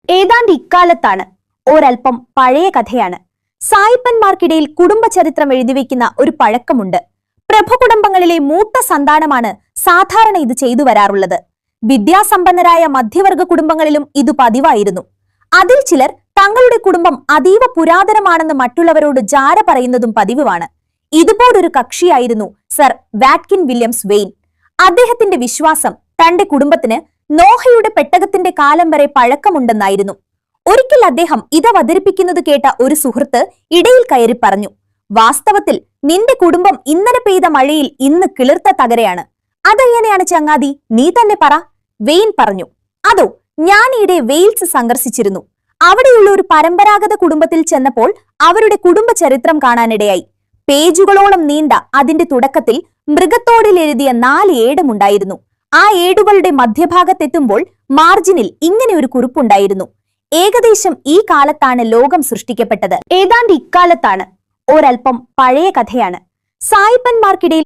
ഏതാണ്ട് ഇക്കാലത്താണ്. ഒരൽപ്പം പഴയ കഥയാണ്. സായിപ്പന്മാർക്കിടയിൽ കുടുംബ ചരിത്രം എഴുതിവെക്കുന്ന ഒരു പഴക്കമുണ്ട്. പ്രഭു കുടുംബങ്ങളിലെ മൂത്ത സന്താനമാണ് സാധാരണ ഇത് ചെയ്തു വരാറുള്ളത്. വിദ്യാസമ്പന്നരായ മധ്യവർഗ കുടുംബങ്ങളിലും ഇത് പതിവായിരുന്നു. അതിൽ ചിലർ തങ്ങളുടെ കുടുംബം അതീവ പുരാതനമാണെന്ന് മറ്റുള്ളവരോട് ജാര പറയുന്നതും പതിവാണ്. ഇതുപോലൊരു കക്ഷിയായിരുന്നു സർ വാറ്റ്കിൻ വില്യംസ് വെയിൻ. അദ്ദേഹത്തിന്റെ വിശ്വാസം തന്റെ കുടുംബത്തിന് നോഹയുടെ പെട്ടകത്തിന്റെ കാലം വരെ പഴക്കമുണ്ടെന്നായിരുന്നു. ഒരിക്കൽ അദ്ദേഹം ഇത് അവതരിപ്പിക്കുന്നത് കേട്ട ഒരു സുഹൃത്ത് ഇടയിൽ കയറി പറഞ്ഞു, വാസ്തവത്തിൽ നിന്റെ കുടുംബം ഇന്നലെ പെയ്ത മഴയിൽ ഇന്ന് കിളിർത്ത തകരയാണ്. അതെങ്ങനെയാണ് ചങ്ങാതി, നീ തന്നെ പറ. വെയിൻ പറഞ്ഞു, അതോ, ഞാൻ ഈയിടെ വെയിൽസ് സന്ദർശിച്ചിരുന്നു. അവിടെയുള്ള ഒരു പരമ്പരാഗത കുടുംബത്തിൽ ചെന്നപ്പോൾ അവരുടെ കുടുംബ ചരിത്രം കാണാനിടയായി. പേജുകളോളം നീണ്ട അതിന്റെ തുടക്കത്തിൽ മൃഗത്തോടിൽ എഴുതിയ 4 ഏടുമുണ്ടായിരുന്നു. ആ ഏടുകളുടെ മധ്യഭാഗത്തെത്തുമ്പോൾ മാർജിനിൽ ഇങ്ങനെ ഒരു കുറിപ്പുണ്ടായിരുന്നു. ഏകദേശം ഈ കാലത്താണ് ലോകം സൃഷ്ടിക്കപ്പെട്ടത്. ഏതാണ്ട് ഇക്കാലത്താണ്. ഒരൽപ്പം പഴയ കഥയാണ്. സായിപ്പന്മാർക്കിടയിൽ